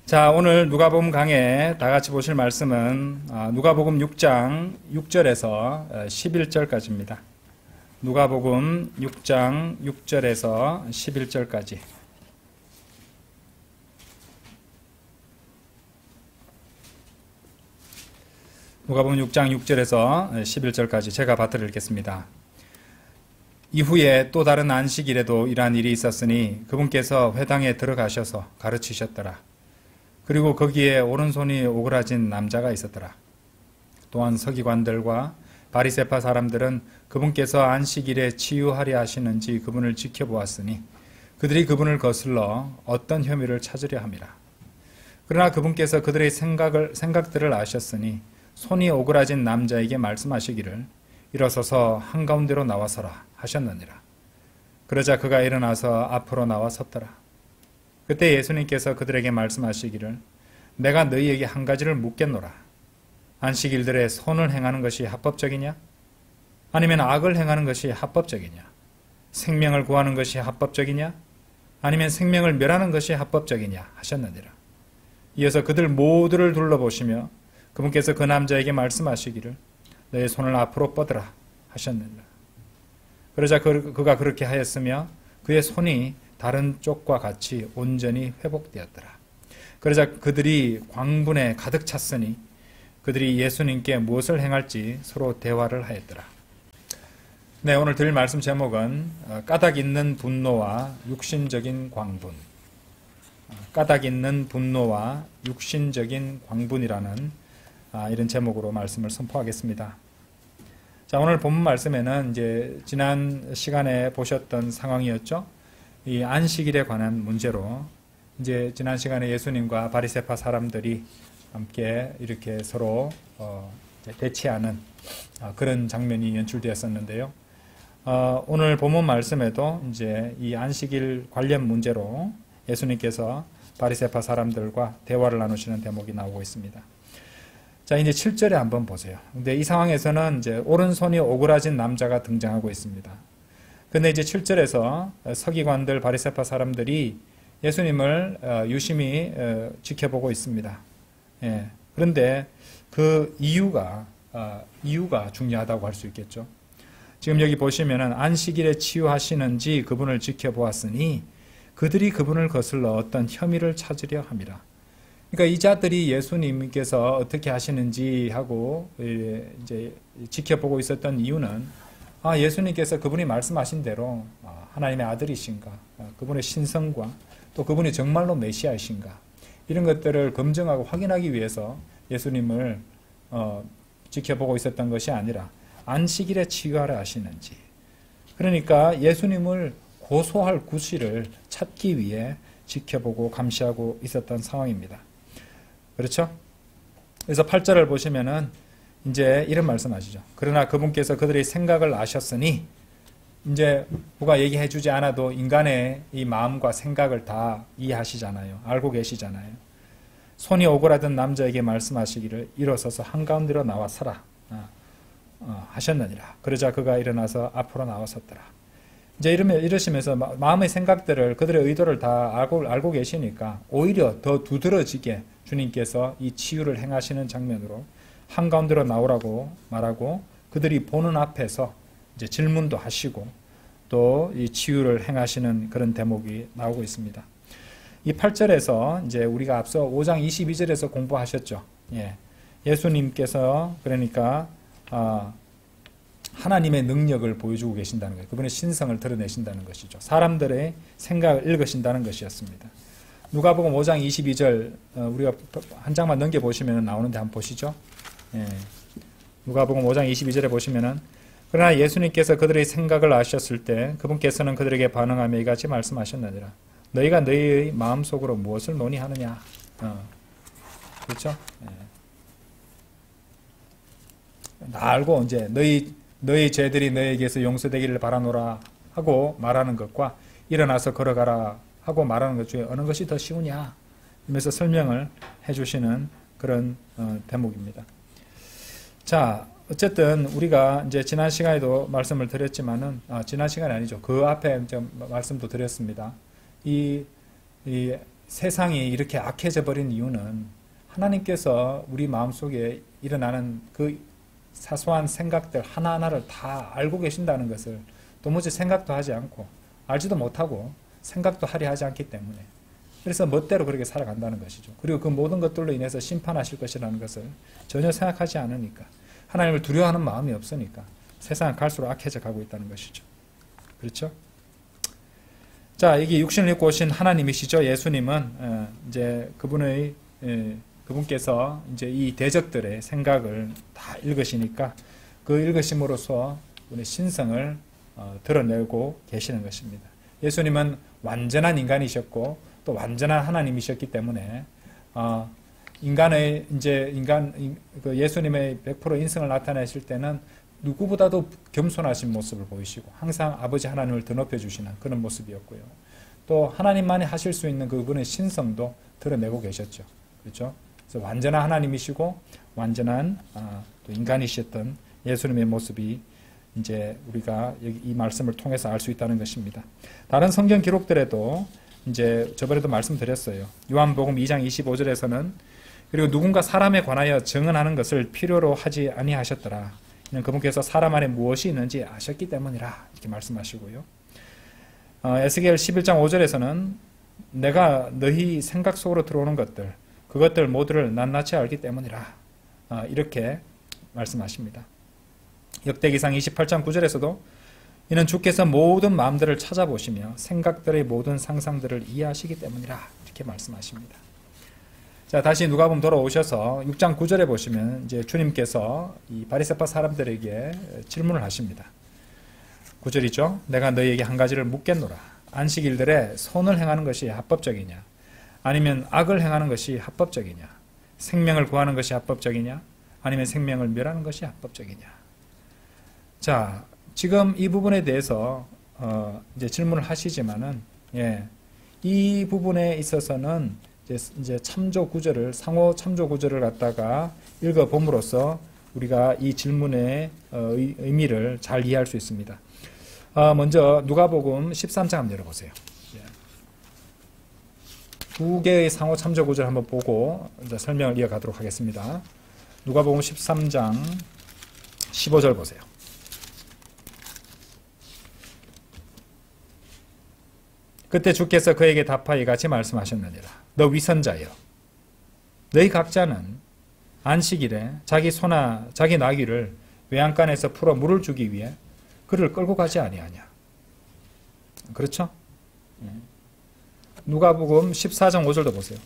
자, 오늘 누가복음 강해 다 같이 보실 말씀은 누가복음 6장 6절에서 11절까지입니다. 누가복음 6장 6절에서 11절까지. 누가복음 6장 6절에서 11절까지 제가 받들어 읽겠습니다. 이후에 또 다른 안식일에도 이러한 일이 있었으니 그분께서 회당에 들어가셔서 가르치셨더라. 그리고 거기에 오른손이 오그라진 남자가 있었더라. 또한 서기관들과 바리새파 사람들은 그분께서 안식일에 치유하려 하시는지 그분을 지켜보았으니 그들이 그분을 거슬러 어떤 혐의를 찾으려 함이라. 그러나 그분께서 그들의 생각들을 아셨으니 손이 오그라진 남자에게 말씀하시기를 일어서서 한가운데로 나와서라 하셨느니라. 그러자 그가 일어나서 앞으로 나와 섰더라. 그때 예수님께서 그들에게 말씀하시기를 내가 너희에게 한 가지를 묻겠노라. 안식일들에 선을 행하는 것이 합법적이냐? 아니면 악을 행하는 것이 합법적이냐? 생명을 구하는 것이 합법적이냐? 아니면 생명을 멸하는 것이 합법적이냐? 하셨느니라. 이어서 그들 모두를 둘러보시며 그분께서 그 남자에게 말씀하시기를 너의 손을 앞으로 뻗으라 하셨느니라. 그러자 그가 그렇게 하였으며 그의 손이 다른 쪽과 같이 온전히 회복되었더라. 그러자 그들이 광분에 가득 찼으니 그들이 예수님께 무엇을 행할지 서로 대화를 하였더라. 네, 오늘 드릴 말씀 제목은 까닭 있는 분노와 육신적인 광분. 까닭 있는 분노와 육신적인 광분이라는 이런 제목으로 말씀을 선포하겠습니다. 자, 오늘 본문 말씀에는 이제 지난 시간에 보셨던 상황이었죠. 이 안식일에 관한 문제로 이제 지난 시간에 예수님과 바리새파 사람들이 함께 이렇게 서로 대치하는 그런 장면이 연출되었었는데요. 오늘 본문 말씀에도 이제 이 안식일 관련 문제로 예수님께서 바리새파 사람들과 대화를 나누시는 대목이 나오고 있습니다. 자, 이제 7절에 한번 보세요. 근데 이 상황에서는 이제 오른손이 오그라진 남자가 등장하고 있습니다. 근데 이제 7절에서 서기관들 바리새파 사람들이 예수님을 유심히 지켜보고 있습니다. 예. 그런데 그 이유가 중요하다고 할 수 있겠죠. 지금 여기 보시면은 안식일에 치유하시는지 그분을 지켜보았으니 그들이 그분을 거슬러 어떤 혐의를 찾으려 함이라. 그러니까 이 자들이 예수님께서 어떻게 하시는지 하고 이제 지켜보고 있었던 이유는 예수님께서 그분이 말씀하신 대로 하나님의 아들이신가, 그분의 신성과 또 그분이 정말로 메시아이신가 이런 것들을 검증하고 확인하기 위해서 예수님을 지켜보고 있었던 것이 아니라 안식일에 치유하려 하시는지, 그러니까 예수님을 고소할 구실을 찾기 위해 지켜보고 감시하고 있었던 상황입니다. 그렇죠? 그래서 8절을 보시면은 이제 이런 말씀하시죠. 그러나 그분께서 그들의 생각을 아셨으니 이제 누가 얘기해 주지 않아도 인간의 이 마음과 생각을 다 이해하시잖아요. 알고 계시잖아요. 손이 오그라든 남자에게 말씀하시기를 일어서서 한가운데로 나와 서라 하셨느니라. 그러자 그가 일어나서 앞으로 나와섰더라. 이제 이러시면서 마음의 생각들을 그들의 의도를 다 알고 계시니까 오히려 더 두드러지게 주님께서 이 치유를 행하시는 장면으로 한가운데로 나오라고 말하고 그들이 보는 앞에서 이제 질문도 하시고 또 이 치유를 행하시는 그런 대목이 나오고 있습니다. 이 8절에서 이제 우리가 앞서 5장 22절에서 공부하셨죠. 예수님께서 그러니까 하나님의 능력을 보여주고 계신다는 거예요. 그분의 신성을 드러내신다는 것이죠. 사람들의 생각을 읽으신다는 것이었습니다. 누가복음 5장 22절 우리가 한 장만 넘겨보시면 나오는데 한번 보시죠. 누가복음 5장 22절에 보시면은 그러나 예수님께서 그들의 생각을 아셨을 때 그분께서는 그들에게 반응하며 이같이 말씀하셨느니라. 너희가 너희의 마음속으로 무엇을 논의하느냐. 그렇죠? 다 알고 이제 너희 죄들이 너희에게서 용서되기를 바라노라 하고 말하는 것과 일어나서 걸어가라 하고 말하는 것 중에 어느 것이 더 쉬우냐 이러면서 설명을 해주시는 그런 대목입니다. 자, 어쨌든 우리가 이제 지난 시간에도 말씀을 드렸지만은 지난 시간이 아니죠. 그 앞에 좀 말씀도 드렸습니다. 이 세상이 이렇게 악해져 버린 이유는 하나님께서 우리 마음속에 일어나는 그 사소한 생각들 하나하나를 다 알고 계신다는 것을 도무지 생각도 하지 않고 알지도 못하고 생각도 하려 하지 않기 때문에, 그래서 멋대로 그렇게 살아간다는 것이죠. 그리고 그 모든 것들로 인해서 심판하실 것이라는 것을 전혀 생각하지 않으니까, 하나님을 두려워하는 마음이 없으니까 세상은 갈수록 악해져 가고 있다는 것이죠. 그렇죠? 자, 이게 육신을 입고 오신 하나님이시죠. 예수님은 이제 그분께서 이제 이 대적들의 생각을 다 읽으시니까 그 읽으심으로써 우리 신성을 드러내고 계시는 것입니다. 예수님은 완전한 인간이셨고 또 완전한 하나님이셨기 때문에 그 예수님의 100% 인성을 나타내실 때는 누구보다도 겸손하신 모습을 보이시고 항상 아버지 하나님을 드높여 주시는 그런 모습이었고요. 또 하나님만이 하실 수 있는 그분의 신성도 드러내고 계셨죠. 그렇죠? 그래서 완전한 하나님이시고 완전한 또 인간이셨던 예수님의 모습이 이제 우리가 이 말씀을 통해서 알 수 있다는 것입니다. 다른 성경 기록들에도 이제 저번에도 말씀드렸어요. 요한복음 2장 25절에서는 그리고 누군가 사람에 관하여 증언하는 것을 필요로 하지 아니하셨더라. 이는 그분께서 사람 안에 무엇이 있는지 아셨기 때문이라 이렇게 말씀하시고요. 에스겔 11장 5절에서는 내가 너희 생각 속으로 들어오는 것들 그것들 모두를 낱낱이 알기 때문이라 이렇게 말씀하십니다. 역대기상 28장 9절에서도 이는 주께서 모든 마음들을 찾아보시며 생각들의 모든 상상들을 이해하시기 때문이라 이렇게 말씀하십니다. 자, 다시 누가복음 돌아오셔서 6장 9절에 보시면 이제 주님께서 이 바리새파 사람들에게 질문을 하십니다. 9절이죠. 내가 너희에게 한 가지를 묻겠노라. 안식일들에 선을 행하는 것이 합법적이냐? 아니면 악을 행하는 것이 합법적이냐? 생명을 구하는 것이 합법적이냐? 아니면 생명을 멸하는 것이 합법적이냐? 자, 지금 이 부분에 대해서 이제 질문을 하시지만은 이 부분에 있어서는 이제 참조 구절을 상호 참조 구절을 갖다가 읽어 봄으로써 우리가 이 질문의 의미를 잘 이해할 수 있습니다. 먼저 누가복음 13장 한번 열어보세요. 두 개의 상호 참조 구절 한번 보고 이제 설명을 이어가도록 하겠습니다. 누가복음 13장 15절 보세요. 그때 주께서 그에게 답하여 이같이 말씀하셨느니라. 너 위선자여, 너희 각자는 안식일에 자기 소나 자기 나귀를 외양간에서 풀어 물을 주기 위해 그를 끌고 가지 아니하냐. 그렇죠? 누가복음 14장 5절도 보세요.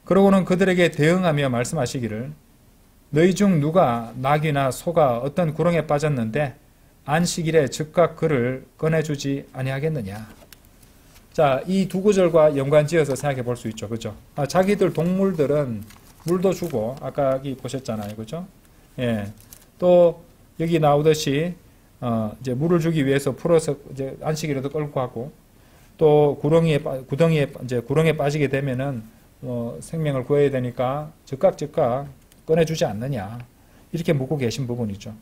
그러고는 그들에게 대응하며 말씀하시기를 너희 중 누가 나귀나 소가 어떤 구렁에 빠졌는데 안식일에 즉각 그를 꺼내주지 아니하겠느냐. 자, 이 두 구절과 연관지어서 생각해 볼 수 있죠. 그죠? 자기들 동물들은 물도 주고, 아까 여기 보셨잖아요. 그죠? 또, 여기 나오듯이, 이제 물을 주기 위해서 풀어서 이제 안식일에도 끌고 가고, 또 구덩이에 빠지게 되면은, 생명을 구해야 되니까 즉각 꺼내주지 않느냐. 이렇게 묻고 계신 부분이죠.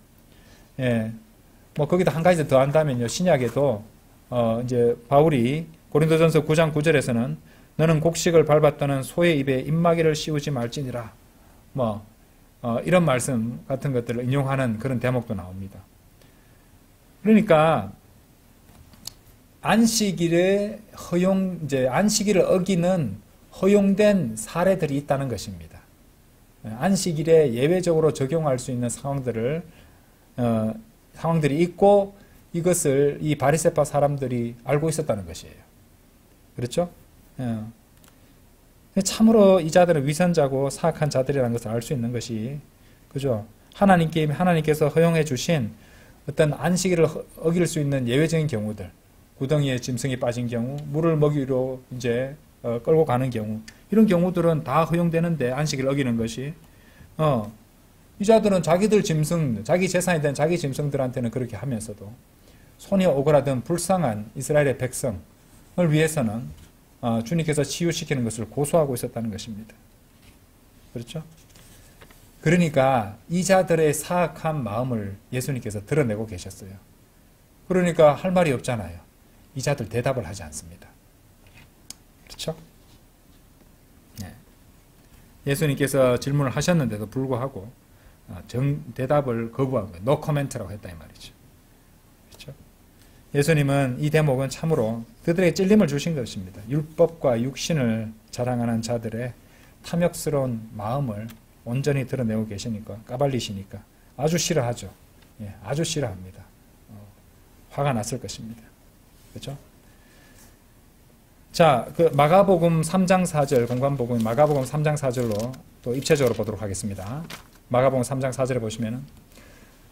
거기다 한 가지 더 한다면요. 신약에도, 이제 바울이 고린도전서 9장 9절에서는 너는 곡식을 밟았다는 소의 입에 입마개를 씌우지 말지니라. 이런 말씀 같은 것들을 인용하는 그런 대목도 나옵니다. 그러니까 안식일을 어기는 허용된 사례들이 있다는 것입니다. 안식일에 예외적으로 적용할 수 있는 상황들이 있고 이것을 이 바리새파 사람들이 알고 있었다는 것이에요. 그렇죠? 참으로 이 자들은 위선자고 사악한 자들이라는 것을 알 수 있는 것이, 그죠? 하나님께서 허용해 주신 어떤 안식일을 어길 수 있는 예외적인 경우들, 구덩이에 짐승이 빠진 경우, 물을 먹이로 이제 끌고 가는 경우, 이런 경우들은 다 허용되는데 안식일을 어기는 것이, 이 자들은 자기들 짐승, 자기 재산이 된 자기 짐승들한테는 그렇게 하면서도 손이 오그라든 불쌍한 이스라엘의 백성을 위해서는 주님께서 치유시키는 것을 고소하고 있었다는 것입니다. 그렇죠? 그러니까 이 자들의 사악한 마음을 예수님께서 드러내고 계셨어요. 그러니까 할 말이 없잖아요. 이 자들 대답을 하지 않습니다. 그렇죠? 네. 예수님께서 질문을 하셨는데도 불구하고 대답을 거부한 거예요. No comment라고 했다 이 말이죠. 그렇죠? 예수님은 이 대목은 참으로 그들에게 찔림을 주신 것입니다. 율법과 육신을 자랑하는 자들의 탐욕스러운 마음을 온전히 드러내고 계시니까, 까발리시니까 아주 싫어하죠. 예, 아주 싫어합니다. 화가 났을 것입니다. 그렇죠? 자, 그 마가복음 3장 4절, 공관복음 마가복음 3장 4절로 또 입체적으로 보도록 하겠습니다. 마가복음 3장 4절에 보시면은,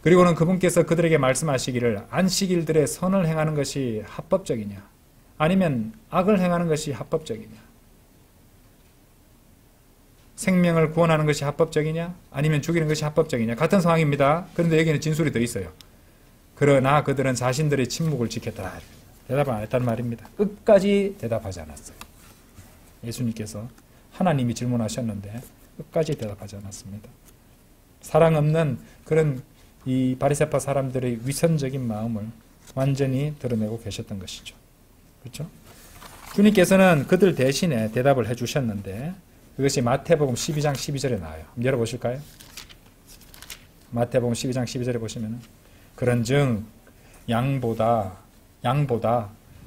그리고는 그분께서 그들에게 말씀하시기를 안식일들의 선을 행하는 것이 합법적이냐 아니면 악을 행하는 것이 합법적이냐, 생명을 구원하는 것이 합법적이냐 아니면 죽이는 것이 합법적이냐. 같은 상황입니다. 그런데 여기는 진술이 더 있어요. 그러나 그들은 자신들의 침묵을 지켰다. 대답을 안 했다는 말입니다. 끝까지 대답하지 않았어요. 예수님께서 하나님이 질문하셨는데 끝까지 대답하지 않았습니다. 사랑 없는 그런 이 바리새파 사람들의 위선적인 마음을 완전히 드러내고 계셨던 것이죠. 그렇죠? 주님께서는 그들 대신에 대답을 해주셨는데 그것이 마태복음 12장 12절에 나와요. 한번 열어보실까요? 마태복음 12장 12절에 보시면 그런즉 양보다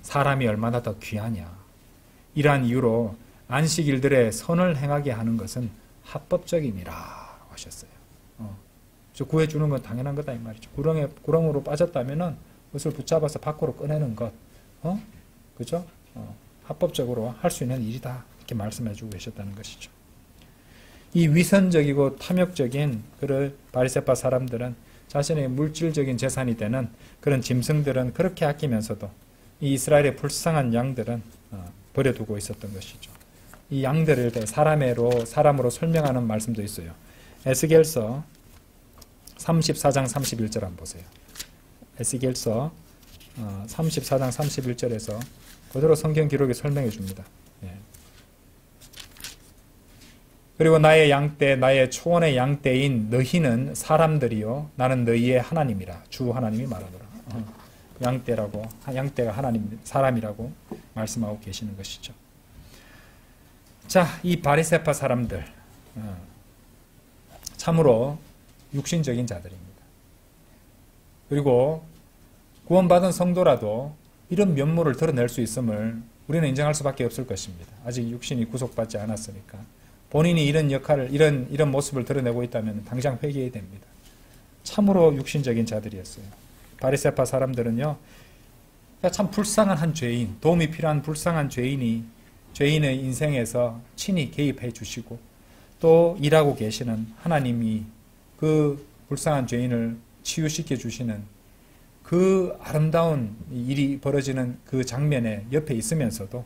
사람이 얼마나 더 귀하냐. 이러한 이유로 안식일들의 선을 행하게 하는 것은 합법적임이라 하셨어요. 저 구해주는 건 당연한 거다 이 말이죠. 구렁으로 빠졌다면은 그것을 붙잡아서 밖으로 꺼내는 것, 그죠? 합법적으로 할 수 있는 일이다. 이렇게 말씀해주고 계셨다는 것이죠. 이 위선적이고 탐욕적인 그런 바리새파 사람들은 자신의 물질적인 재산이 되는 그런 짐승들은 그렇게 아끼면서도 이 이스라엘의 불쌍한 양들은 버려두고 있었던 것이죠. 이 양들을 사람으로 설명하는 말씀도 있어요. 에스겔서 34장 31절 한번 보세요. 에스겔서 34장 31절에서 그대로 성경 기록이 설명해 줍니다. 예. 그리고 나의 양떼, 나의 초원의 양떼인 너희는 사람들이요 나는 너희의 하나님이라. 주 하나님이 말하더라. 양떼가 하나님, 사람이라고 말씀하고 계시는 것이죠. 자, 이 바리새파 사람들 참으로 육신적인 자들입니다. 그리고 구원받은 성도라도 이런 면모를 드러낼 수 있음을 우리는 인정할 수밖에 없을 것입니다. 아직 육신이 구속받지 않았으니까. 본인이 이런 역할을, 이런 모습을 드러내고 있다면 당장 회개해야 됩니다. 참으로 육신적인 자들이었어요. 바리새파 사람들은요, 참 불쌍한 한 죄인, 도움이 필요한 불쌍한 죄인의 인생에서 친히 개입해 주시고 또 일하고 계시는 하나님이 그 불쌍한 죄인을 치유시켜 주시는 그 아름다운 일이 벌어지는 그 장면에 옆에 있으면서도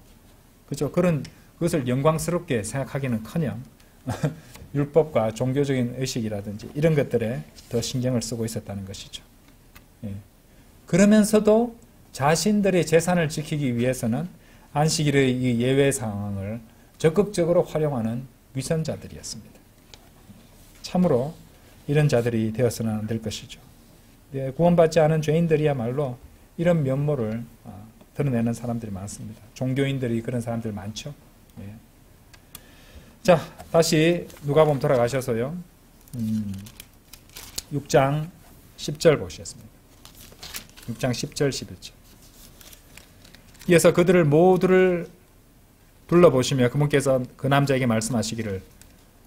그죠? 그것을 영광스럽게 생각하기는커녕 율법과 종교적인 의식이라든지 이런 것들에 더 신경을 쓰고 있었다는 것이죠. 예. 그러면서도 자신들의 재산을 지키기 위해서는 안식일의 이 예외 상황을 적극적으로 활용하는 위선자들이었습니다. 참으로 이런 자들이 되어서는 안 될 것이죠. 예, 구원받지 않은 죄인들이야말로 이런 면모를 드러내는 사람들이 많습니다. 종교인들이 그런 사람들 많죠. 예. 자, 다시 누가복음 돌아가셔서요. 6장 10절 보시겠습니다. 6장 10절 11절. 이어서 그들을 모두를 둘러보시며 그분께서 그 남자에게 말씀하시기를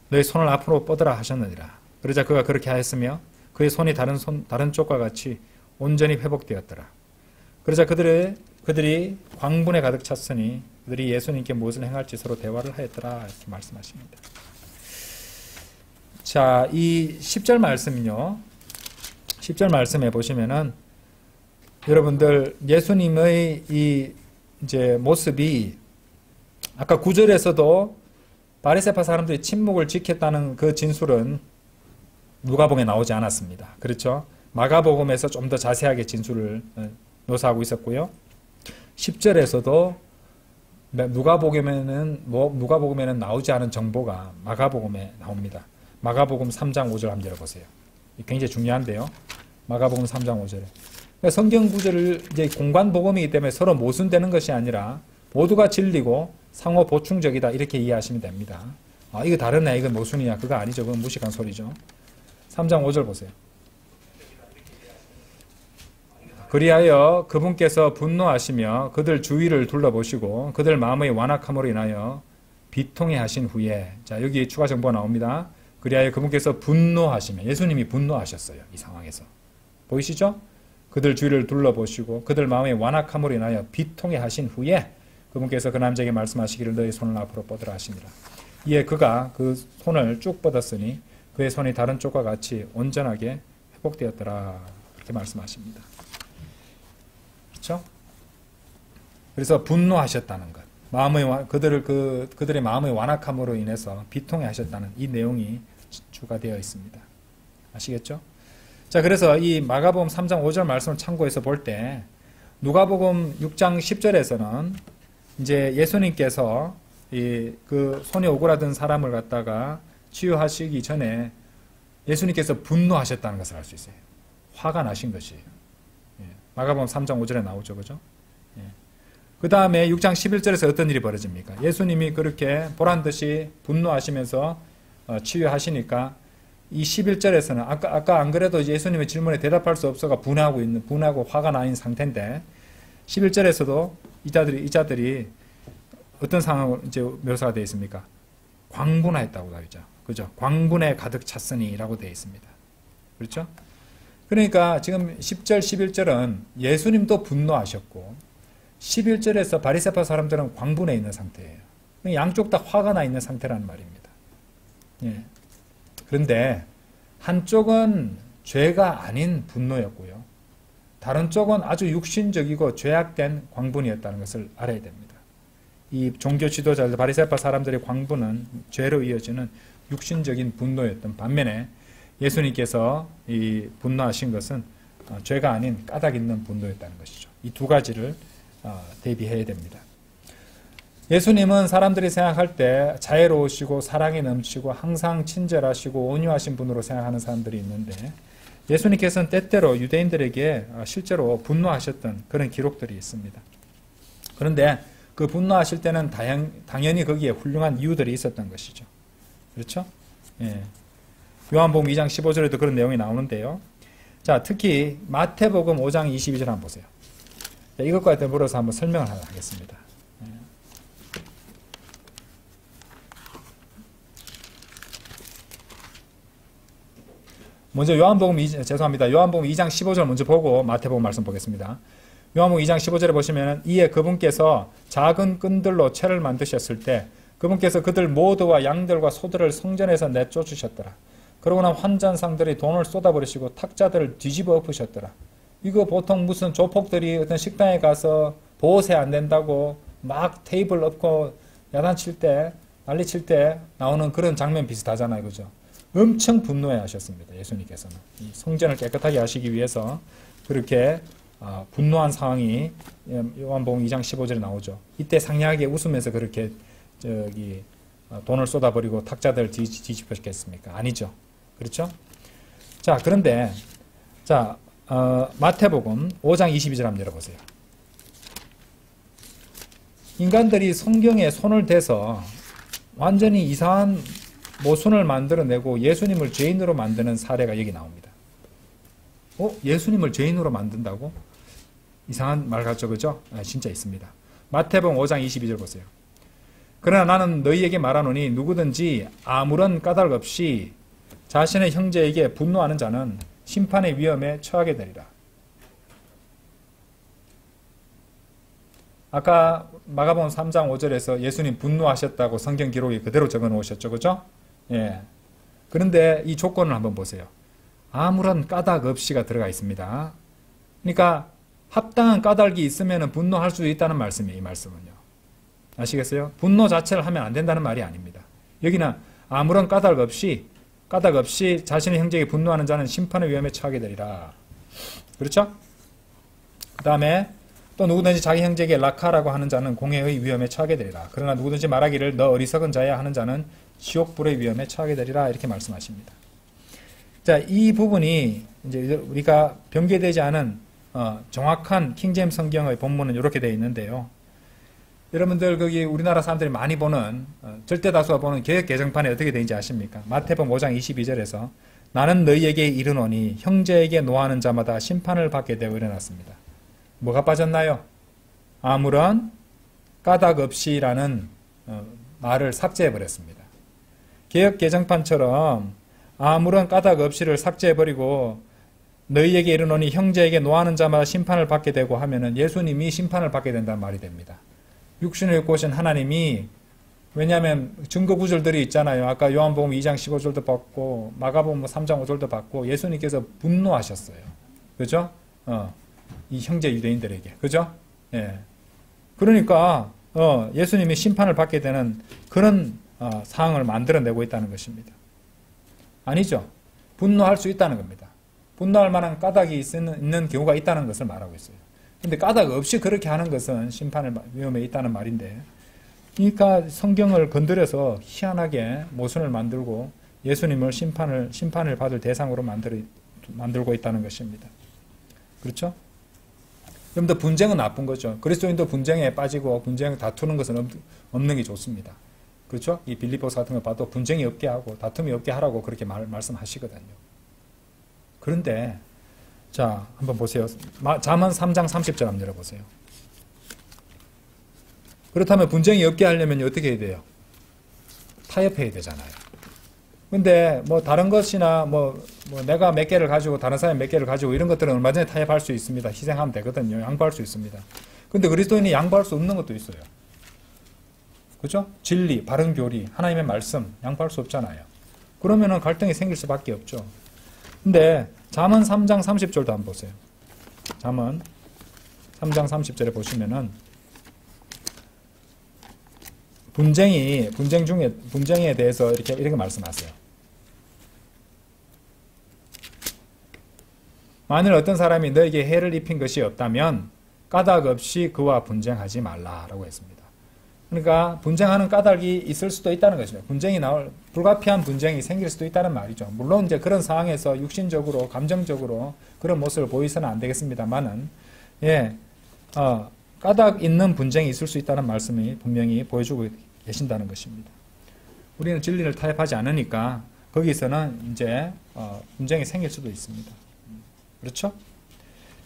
너의 손을 앞으로 뻗으라 하셨느니라. 그러자 그가 그렇게 하였으며 그의 손이 다른 쪽과 같이 온전히 회복되었더라. 그러자 그들이 광분에 가득 찼으니 그들이 예수님께 무엇을 행할지 서로 대화를 하였더라. 이렇게 말씀하십니다. 자, 이 10절 말씀은요. 10절 말씀에 보시면은 여러분들 예수님의 이 이제 모습이 아까 9절에서도 바리새파 사람들이 침묵을 지켰다는 그 진술은 누가복음에 나오지 않았습니다. 그렇죠? 마가복음에서 좀 더 자세하게 진술을 묘사하고 있었고요. 10절에서도 누가복음에는 나오지 않은 정보가 마가복음에 나옵니다. 마가복음 3장 5절 한번 열어보세요. 굉장히 중요한데요. 마가복음 3장 5절에. 그러니까 성경 구절을 이제 공관복음이기 때문에 서로 모순되는 것이 아니라 모두가 진리고 상호 보충적이다 이렇게 이해하시면 됩니다. 이거 다르네, 이건 모순이야, 그거 아니죠, 그건 무식한 소리죠. 3장 5절 보세요. 그리하여 그분께서 분노하시며 그들 주위를 둘러보시고 그들 마음의 완악함으로 인하여 비통해 하신 후에, 자 여기 추가 정보가 나옵니다. 그리하여 그분께서 분노하시며, 예수님이 분노하셨어요. 이 상황에서 보이시죠? 그들 주위를 둘러보시고 그들 마음의 완악함으로 인하여 비통해 하신 후에 그분께서 그 남자에게 말씀하시기를 너의 손을 앞으로 뻗으라 하시니라. 이에 그가 그 손을 쭉 뻗었으니 그의 손이 다른 쪽과 같이 온전하게 회복되었더라. 이렇게 말씀하십니다. 그렇죠? 그래서 분노하셨다는 것, 그들의 마음의 완악함으로 인해서 비통해 하셨다는 이 내용이 주가 되어 있습니다. 아시겠죠? 자, 그래서 이 마가복음 3장 5절 말씀을 참고해서 볼 때 누가복음 6장 10절에서는 이제 예수님께서 그 손이 오그라든 사람을 갖다가 치유하시기 전에 예수님께서 분노하셨다는 것을 알 수 있어요. 화가 나신 것이에요. 마가복음 3장 5절에 나오죠, 그죠? 그 다음에 6장 11절에서 어떤 일이 벌어집니까? 예수님이 그렇게 보란듯이 분노하시면서 치유하시니까 이 11절에서는 아까 안 그래도 예수님의 질문에 대답할 수 없어가 분하고 화가 나 있는 상태인데 11절에서도 이 자들이 어떤 상황으로 이제 묘사가 되어 있습니까? 광분하였다고 되어 있죠. 그죠? 광분에 가득 찼으니라고 되어 있습니다. 그렇죠? 그러니까 지금 10절, 11절은 예수님도 분노하셨고 11절에서 바리새파 사람들은 광분해 있는 상태예요. 양쪽 다 화가 나 있는 상태라는 말입니다. 예. 그런데 한쪽은 죄가 아닌 분노였고요. 다른 쪽은 아주 육신적이고 죄악된 광분이었다는 것을 알아야 됩니다. 이 종교 지도자들, 바리새파 사람들의 광분은 죄로 이어지는 육신적인 분노였던 반면에 예수님께서 이 분노하신 것은 죄가 아닌 까닭 있는 분노였다는 것이죠. 이 두 가지를 대비해야 됩니다. 예수님은 사람들이 생각할 때 자애로우시고 사랑이 넘치고 항상 친절하시고 온유하신 분으로 생각하는 사람들이 있는데 예수님께서는 때때로 유대인들에게 실제로 분노하셨던 그런 기록들이 있습니다. 그런데 그 분노하실 때는 당연히 거기에 훌륭한 이유들이 있었던 것이죠. 그렇죠? 예. 요한복음 2장 15절에도 그런 내용이 나오는데요. 자, 특히 마태복음 5장 22절 한번 보세요. 자, 이것과 더불어서 한번 설명을 하겠습니다. 먼저 요한복음 2장 15절 먼저 보고 마태복음 말씀 보겠습니다. 요한복음 2장 15절에 보시면 이에 그분께서 작은 끈들로 채를 만드셨을 때 그분께서 그들 모두와 양들과 소들을 성전에서 내쫓으셨더라. 그러고나 환전상들이 돈을 쏟아버리시고 탁자들을 뒤집어 엎으셨더라. 이거 보통 무슨 조폭들이 어떤 식당에 가서 보호세 안 된다고 막 테이블 엎고 야단칠 때 난리칠 때 나오는 그런 장면 비슷하잖아요. 그죠? 엄청 분노해 하셨습니다. 예수님께서는. 이 성전을 깨끗하게 하시기 위해서 그렇게 분노한 상황이 요한복음 2장 15절에 나오죠. 이때 상냥하게 웃으면서 그렇게 돈을 쏟아버리고 탁자들을 뒤집었겠습니까? 아니죠. 그렇죠? 자, 그런데 마태복음 5장 22절 한번 열어보세요. 인간들이 성경에 손을 대서 완전히 이상한 모순을 만들어내고 예수님을 죄인으로 만드는 사례가 여기 나옵니다. 예수님을 죄인으로 만든다고? 이상한 말 같죠, 그죠? 진짜 있습니다. 마태복음 5장 22절 보세요. 그러나 나는 너희에게 말하노니 누구든지 아무런 까닭 없이 자신의 형제에게 분노하는 자는 심판의 위험에 처하게 되리라. 아까 마가복음 3장 5절에서 예수님 분노하셨다고 성경 기록에 그대로 적어 놓으셨죠, 그죠? 예. 그런데 이 조건을 한번 보세요. 아무런 까닭 없이가 들어가 있습니다. 그러니까 합당한 까닭이 있으면 분노할 수 있다는 말씀이에요. 이 말씀은요. 아시겠어요? 분노 자체를 하면 안 된다는 말이 아닙니다. 여기는 아무런 까닭 없이 자신의 형제에게 분노하는 자는 심판의 위험에 처하게 되리라. 그렇죠? 그 다음에 또 누구든지 자기 형제에게 락하라고 하는 자는 공회의 위험에 처하게 되리라. 그러나 누구든지 말하기를 너 어리석은 자야 하는 자는 지옥불의 위험에 처하게 되리라. 이렇게 말씀하십니다. 자, 이 부분이 이제 우리가 변개되지 않은 정확한 킹제임스 성경의 본문은 이렇게 되어 있는데요. 여러분들 거기 우리나라 사람들이 많이 보는 절대 다수가 보는 개역 개정판에 어떻게 되는지 아십니까? 마태복음 5장 22절에서 나는 너희에게 이르노니 형제에게 노하는 자마다 심판을 받게 되어 일어났습니다. 뭐가 빠졌나요? 아무런 까닭 없이라는 말을 삭제해 버렸습니다. 개역 개정판처럼 아무런 까닭 없이를 삭제해 버리고 너희에게 이르노니 형제에게 노하는 자마다 심판을 받게 되고 하면은 예수님이 심판을 받게 된다는 말이 됩니다. 육신을 입고 오신 하나님이, 왜냐하면 증거 구절들이 있잖아요. 아까 요한복음 2장 15절도 봤고 마가복음 3장 5절도 봤고 예수님께서 분노하셨어요. 그죠? 이 형제 유대인들에게. 그죠? 예. 그러니까 예수님이 심판을 받게 되는 그런 상황을 만들어내고 있다는 것입니다. 아니죠. 분노할 수 있다는 겁니다. 분노할 만한 까닭이 있는 경우가 있다는 것을 말하고 있어요. 근데 까닭 없이 그렇게 하는 것은 심판의 위험에 있다는 말인데, 그러니까 성경을 건드려서 희한하게 모순을 만들고 예수님을 심판을 받을 대상으로 만들고 있다는 것입니다. 그렇죠? 여러분들 분쟁은 나쁜 거죠. 그리스도인도 분쟁에 빠지고 분쟁 다투는 것은 없는 게 좋습니다. 그렇죠? 이 빌립보서 같은 거 봐도 분쟁이 없게 하고 다툼이 없게 하라고 그렇게 말씀하시거든요. 그런데 자, 한번 보세요. 잠언 3장 30절 한번 열어보세요. 그렇다면 분쟁이 없게 하려면 어떻게 해야 돼요? 타협해야 되잖아요. 근데 뭐 다른 것이나 뭐 내가 몇 개를 가지고 다른 사람이 몇 개를 가지고 이런 것들은 얼마든지 타협할 수 있습니다. 희생하면 되거든요. 양보할 수 있습니다. 근데 그리스도인이 양보할 수 없는 것도 있어요. 그죠? 진리, 바른 교리, 하나님의 말씀 양보할 수 없잖아요. 그러면은 갈등이 생길 수밖에 없죠. 근데 잠언 3장 30절도 한번 보세요. 잠언 3장 30절에 보시면은 분쟁에 대해서 이렇게 말씀하세요. 만일 어떤 사람이 너에게 해를 입힌 것이 없다면 까닭 없이 그와 분쟁하지 말라라고 했습니다. 그러니까 분쟁하는 까닭이 있을 수도 있다는 것입니다. 불가피한 분쟁이 생길 수도 있다는 말이죠. 물론 이제 그런 상황에서 육신적으로, 감정적으로 그런 모습을 보이서는 안 되겠습니다만은, 까닭 있는 분쟁이 있을 수 있다는 말씀이 분명히 보여주고 계신다는 것입니다. 우리는 진리를 타협하지 않으니까 거기서는 이제 분쟁이 생길 수도 있습니다. 그렇죠?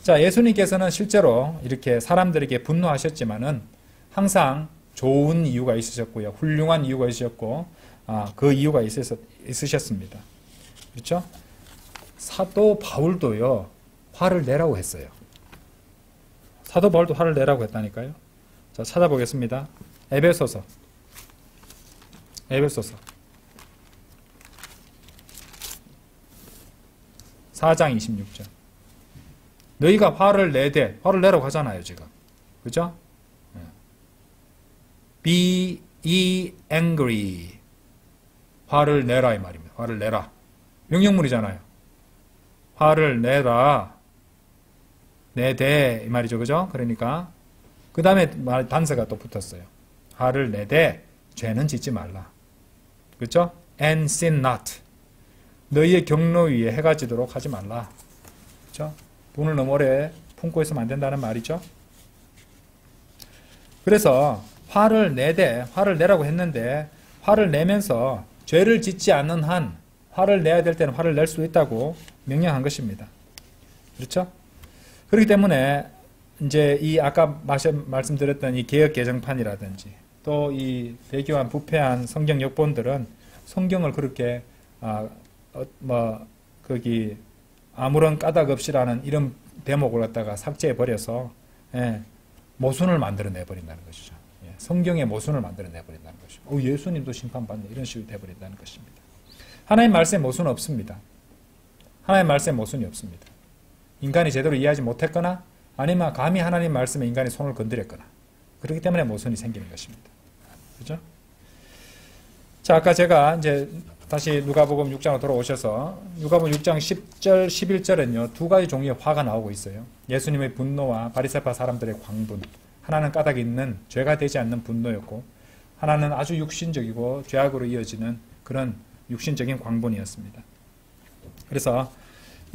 자, 예수님께서는 실제로 이렇게 사람들에게 분노하셨지만은 항상 좋은 이유가 있으셨고요. 훌륭한 이유가 있으셨고, 그 이유가 있으셨습니다. 그렇죠? 사도 바울도요, 화를 내라고 했어요. 사도 바울도 화를 내라고 했다니까요. 자, 찾아보겠습니다. 에베소서 4장 26절. 너희가 화를 내라고 하잖아요, 지금. 그죠? Be ye angry. 화를 내라 이 말입니다. 화를 내라. 명령문이잖아요. 화를 내라. 내되 이 말이죠. 그죠? 그러니까 그 다음에 단서가 또 붙었어요. 화를 내되 죄는 짓지 말라. 그렇죠? And sin not. 너희의 경로 위에 해가 지도록 하지 말라. 그렇죠? 돈을 너무 오래 품고 있으면 안 된다는 말이죠. 그래서 화를 내라고 했는데 화를 내면서 죄를 짓지 않는 한 화를 내야 될 때는 화를 낼 수 있다고 명령한 것입니다. 그렇죠? 그렇기 때문에 이제 이 아까 말씀드렸던 이 개역 개정판이라든지 또 이 배교한 부패한 성경 역본들은 성경을 그렇게 거기 아무런 까닭 없이라는 이런 대목을 갖다가 삭제해 버려서 모순을 만들어내 버린다는 것이죠. 성경의 모순을 만들어내 버린다는 것이죠. 예수님도 심판받네 이런 식으로 돼 버린다는 것입니다. 하나님 말씀에 모순은 없습니다. 하나님 말씀에 모순이 없습니다. 인간이 제대로 이해하지 못했거나 아니면 감히 하나님 말씀에 인간이 손을 건드렸거나 그렇기 때문에 모순이 생기는 것입니다. 그죠? 자, 아까 제가 이제 다시 누가복음 6장으로 돌아오셔서 누가복음 6장 10절, 11절은요. 두 가지 종류의 화가 나오고 있어요. 예수님의 분노와 바리새파 사람들의 광분. 하나는 까닭이 있는 죄가 되지 않는 분노였고 하나는 아주 육신적이고 죄악으로 이어지는 그런 육신적인 광분이었습니다. 그래서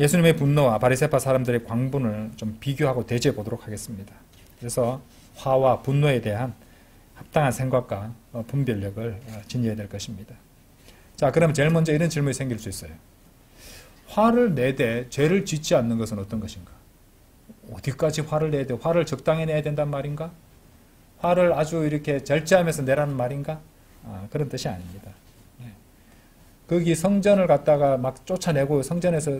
예수님의 분노와 바리새파 사람들의 광분을 좀 비교하고 대조해 보도록 하겠습니다. 그래서 화와 분노에 대한 합당한 생각과 분별력을 지녀야 될 것입니다. 자, 그럼 제일 먼저 이런 질문이 생길 수 있어요. 화를 내되 죄를 짓지 않는 것은 어떤 것인가? 어디까지 화를 내야 돼? 화를 적당히 내야 된단 말인가? 화를 아주 이렇게 절제하면서 내라는 말인가? 그런 뜻이 아닙니다. 거기 성전을 갖다가 막 쫓아내고 성전에서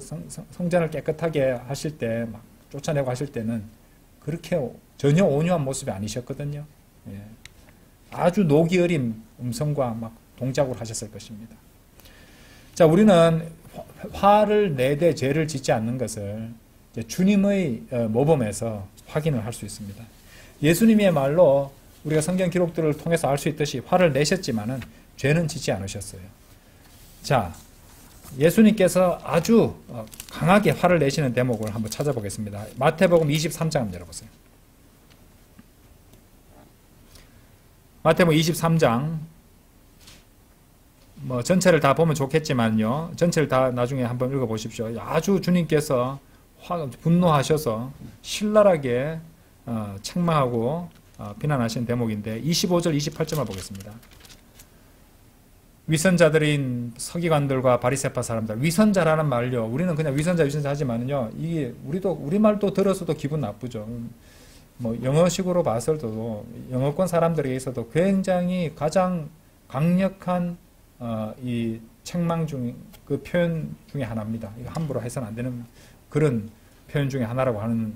성전을 깨끗하게 하실 때 막 쫓아내고 하실 때는 그렇게 전혀 온유한 모습이 아니셨거든요. 아주 녹이 어린 음성과 막 동작으로 하셨을 것입니다. 자, 우리는 화를 내되 죄를 짓지 않는 것을 주님의 모범에서 확인을 할 수 있습니다. 예수님의 말로 우리가 성경 기록들을 통해서 알 수 있듯이 화를 내셨지만은 죄는 짓지 않으셨어요. 자, 예수님께서 아주 강하게 화를 내시는 대목을 한번 찾아보겠습니다. 마태복음 23장 한번 열어보세요. 마태복음 23장 전체를 다 보면 좋겠지만요. 전체를 다 나중에 한번 읽어보십시오. 아주 주님께서 분노하셔서 신랄하게 책망하고 비난하신 대목인데 25절 28절만 보겠습니다. 위선자들인 서기관들과 바리새파 사람들, 위선자라는 말요. 우리는 그냥 위선자 하지만요. 이게 우리 말도 들어서도 기분 나쁘죠. 영어식으로 봐서도 영어권 사람들에 있어도 굉장히 가장 강력한 이 책망 중 그 표현 중에 하나입니다. 이거 함부로 해서는 안 되는 그런 표현 중에 하나라고 하는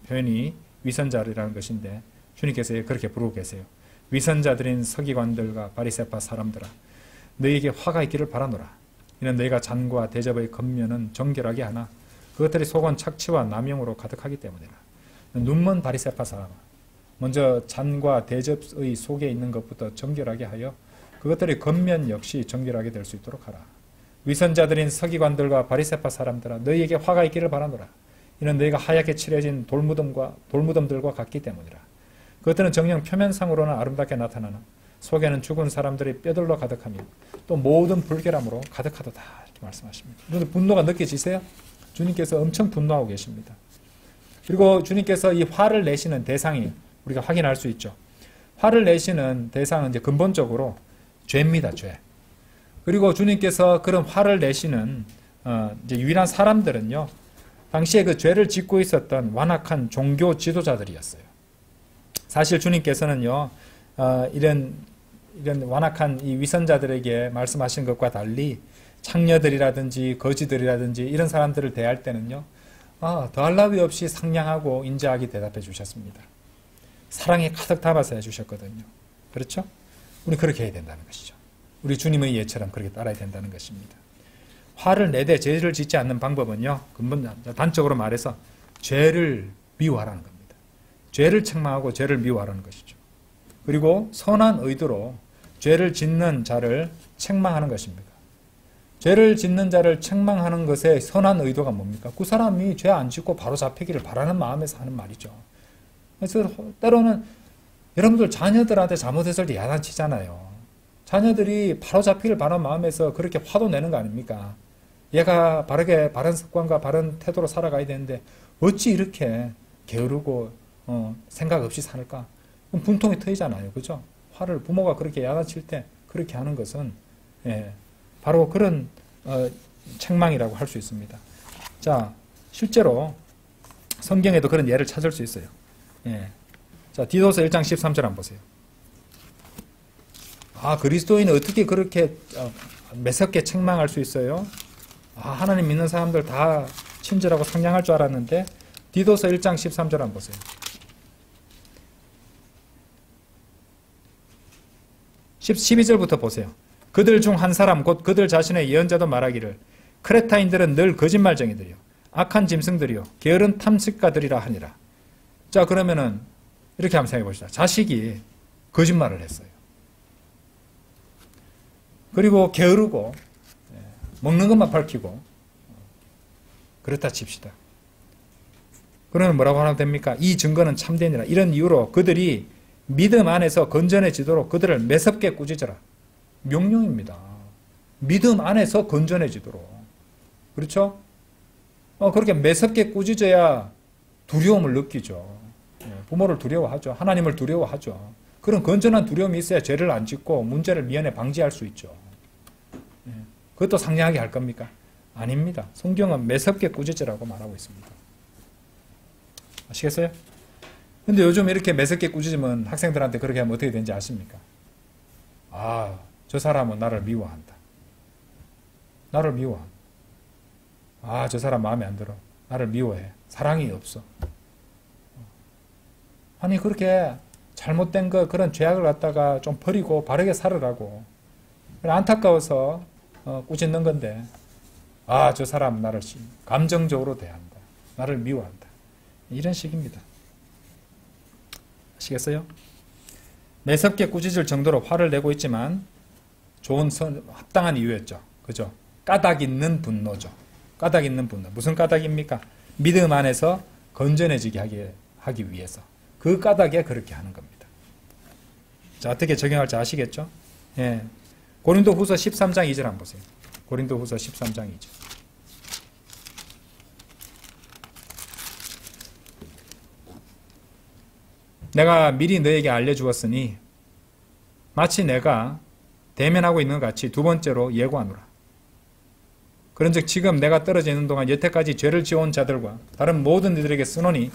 표현이 위선자라는 것인데 주님께서 그렇게 부르고 계세요. 위선자들인 서기관들과 바리새파 사람들아, 너희에게 화가 있기를 바라노라. 이는 너희가 잔과 대접의 겉면은 정결하게 하나 그것들이 속은 착취와 남용으로 가득하기 때문이라. 눈먼 바리새파 사람아, 먼저 잔과 대접의 속에 있는 것부터 정결하게 하여 그것들이 겉면 역시 정결하게 될 수 있도록 하라. 위선자들인 서기관들과 바리새파 사람들아, 너희에게 화가 있기를 바라노라. 이는 너희가 하얗게 칠해진 돌무덤들과 같기 때문이라. 그것들은 정녕 표면상으로는 아름답게 나타나나 속에는 죽은 사람들이 뼈들로 가득하며 또 모든 불결함으로 가득하도다. 이렇게 말씀하십니다. 그런데 분노가 느껴지세요? 주님께서 엄청 분노하고 계십니다. 그리고 주님께서 이 화를 내시는 대상이 우리가 확인할 수 있죠. 화를 내시는 대상은 이제 근본적으로 죄입니다. 죄. 그리고 주님께서 그런 화를 내시는 이제 유일한 사람들은요, 당시에 그 죄를 짓고 있었던 완악한 종교 지도자들이었어요. 사실 주님께서는요, 이런 완악한 이 위선자들에게 말씀하신 것과 달리 창녀들이라든지 거지들이라든지 이런 사람들을 대할 때는요, 더할 나위 없이 상냥하고 인자하게 대답해 주셨습니다. 사랑에 가득 담아서 해주셨거든요. 그렇죠? 우리 그렇게 해야 된다는 것이죠. 우리 주님의 예처럼 그렇게 따라야 된다는 것입니다. 화를 내되 죄를 짓지 않는 방법은요, 근본 단적으로 말해서 죄를 미워하라는 겁니다. 죄를 책망하고 죄를 미워하라는 것이죠. 그리고 선한 의도로 죄를 짓는 자를 책망하는 것입니다. 죄를 짓는 자를 책망하는 것의 선한 의도가 뭡니까? 그 사람이 죄 안 짓고 바로 잡히기를 바라는 마음에서 하는 말이죠. 그래서 때로는 여러분들 자녀들한테 잘못했을 때 야단치잖아요. 자녀들이 바로 잡히기를 바라는 마음에서 그렇게 화도 내는 거 아닙니까? 얘가 바른 습관과 바른 태도로 살아가야 되는데 어찌 이렇게 게으르고 생각 없이 살까? 그럼 분통이 터지잖아요. 그죠? 화를 부모가 그렇게 야단칠 때 그렇게 하는 것은 바로 그런 책망이라고 할 수 있습니다. 자, 실제로 성경에도 그런 예를 찾을 수 있어요. 자, 디도서 1장 13절 한번 보세요. 그리스도인은 어떻게 그렇게 매섭게 책망할 수 있어요? 하나님 믿는 사람들 다 친절하고 상냥할 줄 알았는데 디도서 1장 13절 한번 보세요. 십이 절부터 보세요. 그들 중 한 사람 곧 그들 자신의 예언자도 말하기를 크레타인들은 늘 거짓말쟁이들이요 악한 짐승들이요 게으른 탐식가들이라 하니라. 자, 그러면은 이렇게 한번 생각해 봅시다. 자식이 거짓말을 했어요. 그리고 게으르고 먹는 것만 밝히고 그렇다 칩시다. 그러면 뭐라고 하면 됩니까? 이 증거는 참되니라. 이런 이유로 그들이 믿음 안에서 건전해지도록 그들을 매섭게 꾸짖어라. 명령입니다. 믿음 안에서 건전해지도록. 그렇죠? 그렇게 매섭게 꾸짖어야 두려움을 느끼죠. 부모를 두려워하죠. 하나님을 두려워하죠. 그런 건전한 두려움이 있어야 죄를 안 짓고 문제를 미연에 방지할 수 있죠. 그것도 상냥하게 할 겁니까? 아닙니다. 성경은 매섭게 꾸짖으라고 말하고 있습니다. 아시겠어요? 근데 요즘 이렇게 매섭게 꾸짖으면 학생들한테 그렇게 하면 어떻게 되는지 아십니까? 아, 저 사람은 나를 미워한다. 나를 미워한다. 아, 저 사람 마음에 안 들어. 나를 미워해. 사랑이 없어. 아니, 그렇게 잘못된 거, 그런 죄악을 갖다가 좀 버리고 바르게 살으라고. 안타까워서 꾸짖는 건데, 아, 저 사람 나를 감정적으로 대한다. 나를 미워한다. 이런 식입니다. 아시겠어요? 매섭게 꾸짖을 정도로 화를 내고 있지만 좋은 합당한 이유였죠. 그죠? 까닭 있는 분노죠. 까닭 있는 분노. 무슨 까닭입니까? 믿음 안에서 건전해지게 하기 위해서. 그 까닭에 그렇게 하는 겁니다. 자, 어떻게 적용할지 아시겠죠? 예. 고린도후서 13장 2절 한번 보세요. 고린도후서 13장 2절. 내가 미리 너에게 알려주었으니 마치 내가 대면하고 있는 것 같이 두 번째로 예고하노라. 그런즉 지금 내가 떨어져 있는 동안 여태까지 죄를 지어온 자들과 다른 모든 이들에게 쓰노니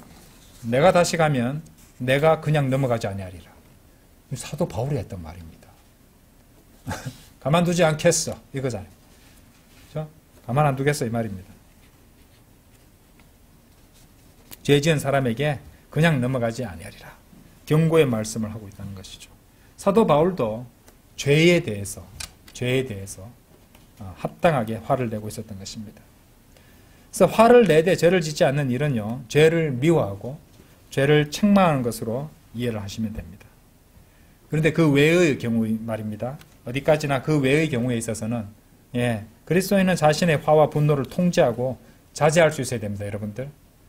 내가 다시 가면 내가 그냥 넘어가지 아니하리라. 사도 바울이 했던 말입니다. 가만두지 않겠어 이거잖아요. 그렇죠? 가만 안 두겠어 이 말입니다. 죄 지은 사람에게 그냥 넘어가지 아니하리라. 경고의 말씀을 하고 있다는 것이죠. 사도 바울도 죄에 대해서 합당하게 화를 내고 있었던 것입니다. 그래서 화를 내되 죄를 짓지 않는 일은요, 죄를 미워하고 죄를 책망하는 것으로 이해를 하시면 됩니다. 그런데 그 외의 경우 말입니다. 어디까지나 그 외의 경우에 있어서는 그리스도인은 자신의 화와 분노를 통제하고 자제할 수 있어야 됩니다. 여러분들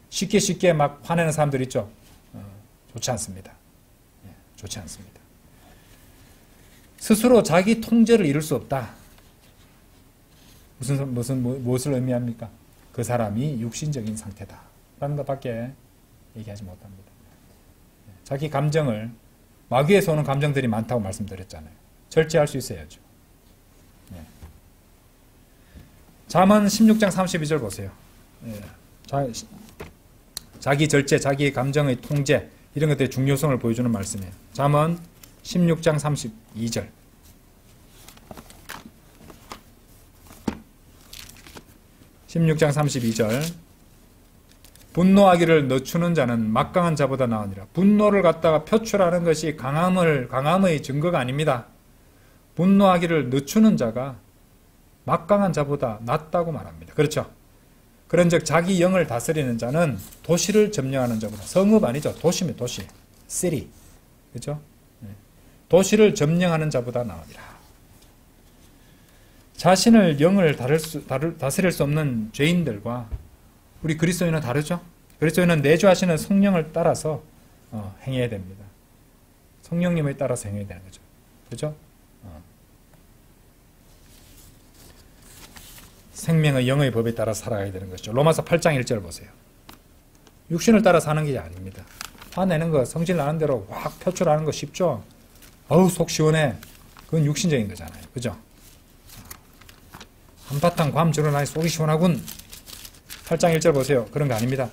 쉽게 막 화내는 사람들 있죠. 좋지 않습니다. 좋지 않습니다. 스스로 자기 통제를 이룰 수 없다. 무엇을 의미합니까? 그 사람이 육신적인 상태다. 라는 것밖에 얘기하지 못합니다. 자기 감정을, 마귀에서 오는 감정들이 많다고 말씀드렸잖아요. 절제할 수 있어야죠. 잠언 16장 32절 보세요. 자기 절제, 자기 감정의 통제, 이런 것들의 중요성을 보여주는 말씀이에요. 잠언 16장 32절. 분노하기를 늦추는 자는 막강한 자보다 나으니라. 분노를 갖다가 표출하는 것이 강함의 증거가 아닙니다. 분노하기를 늦추는 자가 막강한 자보다 낫다고 말합니다. 그렇죠? 그런즉 자기 영을 다스리는 자는 도시를 점령하는 자보다, 성읍 아니죠? 도시입니다. 도시. city. 그렇죠? 도시를 점령하는 자보다 나으리라. 자신을 영을 다스릴 수 없는 죄인들과 우리 그리스도인은 다르죠? 그리스도인은 내주하시는 성령을 따라서 행해야 됩니다. 성령님을 따라서 행해야 되는 거죠. 그렇죠? 생명의 영의 법에 따라 살아가야 되는 것이죠. 로마서 8장 1절 보세요. 육신을 따라 사는 게 아닙니다. 화내는 거, 성질 나는 대로 확 표출하는 거 쉽죠? 어우, 속 시원해. 그건 육신적인 거잖아요. 그죠? 한바탕 괌 줄어나니 속이 시원하군. 8장 1절 보세요. 그런 거 아닙니다.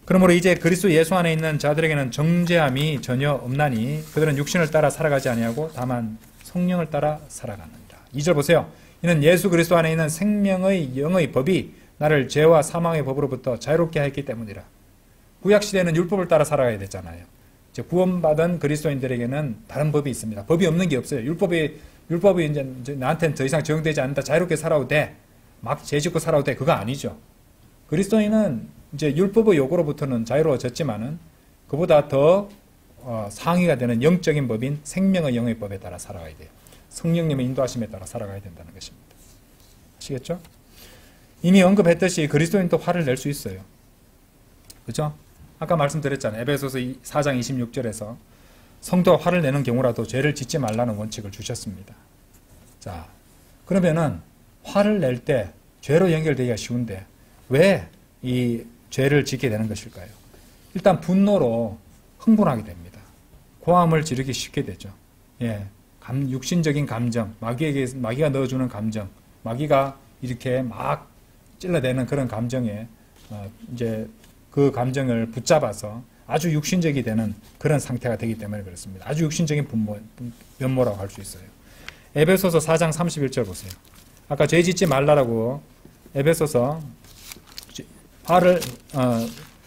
그러므로 이제 그리스도 예수 안에 있는 자들에게는 정죄함이 전혀 없나니 그들은 육신을 따라 살아가지 아니하고 다만 성령을 따라 살아가느니라. 2절 보세요. 이는 예수 그리스도 안에 있는 생명의 영의 법이 나를 죄와 사망의 법으로부터 자유롭게 했기 때문이라. 구약시대는 율법을 따라 살아가야 됐잖아요. 이제 구원받은 그리스도인들에게는 다른 법이 있습니다. 법이 없는 게 없어요. 율법이 이제 나한테는 더 이상 적용되지 않는다. 자유롭게 살아도 돼. 막 죄짓고 살아도 돼. 그거 아니죠. 그리스도인은 이제 율법의 요구로부터는 자유로워졌지만은 그보다 더 상위가 되는 영적인 법인 생명의 영의 법에 따라 살아가야 돼요. 성령님의 인도하심에 따라 살아가야 된다는 것입니다. 아시겠죠? 이미 언급했듯이 그리스도인도 화를 낼 수 있어요. 그죠? 아까 말씀드렸잖아요. 에베소서 4장 26절에서 성도가 화를 내는 경우라도 죄를 짓지 말라는 원칙을 주셨습니다. 자, 그러면은 화를 낼 때 죄로 연결되기가 쉬운데 왜 이 죄를 짓게 되는 것일까요? 일단 분노로 흥분하게 됩니다. 고함을 지르기 쉽게 되죠. 예, 육신적인 감정, 마귀가 넣어주는 감정, 마귀가 이렇게 막 찔러대는 그런 감정에 이제 그 감정을 붙잡아서 아주 육신적이 되는 그런 상태가 되기 때문에 그렇습니다. 아주 육신적인 면모라고 할 수 있어요. 에베소서 4장 31절 보세요. 아까 죄 짓지 말라라고 에베소서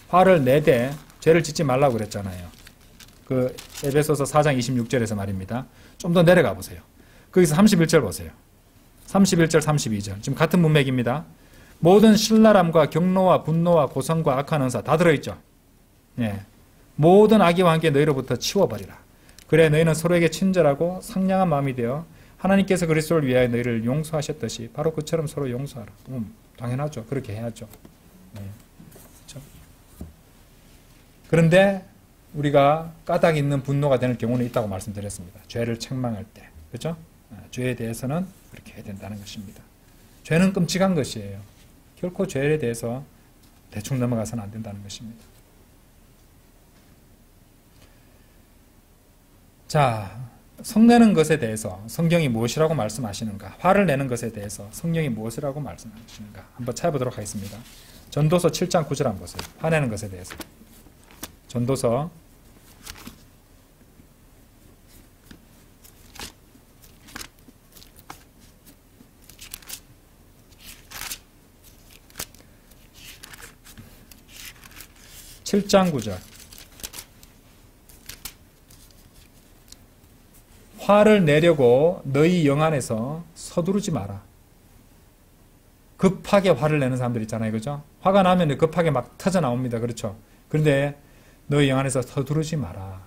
화를 내되 죄를 짓지 말라고 그랬잖아요. 그 에베소서 4장 26절에서 말입니다. 좀 더 내려가 보세요. 거기서 31절 보세요. 31절 32절 지금 같은 문맥입니다. 모든 신랄함과 경노와 분노와 고성과 악한 언사 다 들어있죠. 예. 모든 악의와 함께 너희로부터 치워버리라. 그래 너희는 서로에게 친절하고 상냥한 마음이 되어 하나님께서 그리스도를 위하여 너희를 용서하셨듯이 바로 그처럼 서로 용서하라. 당연하죠. 그렇게 해야죠. 예. 그렇죠? 그런데 우리가 까닭 있는 분노가 되는 경우는 있다고 말씀드렸습니다. 죄를 책망할 때. 그렇죠? 죄에 대해서는 그렇게 해야 된다는 것입니다. 죄는 끔찍한 것이에요. 결코 죄에 대해서 대충 넘어가서는 안 된다는 것입니다. 자, 성내는 것에 대해서 성경이 무엇이라고 말씀하시는가? 화를 내는 것에 대해서 성경이 무엇이라고 말씀하시는가? 한번 찾아보도록 하겠습니다. 전도서 7장 9절 한번 보세요. 화내는 것에 대해서. 전도서 7장 9절. 화를 내려고 너희 영 안에서 서두르지 마라. 급하게 화를 내는 사람들 있잖아요. 그죠? 화가 나면 급하게 막 터져 나옵니다. 그렇죠? 그런데 너희 영 안에서 서두르지 마라.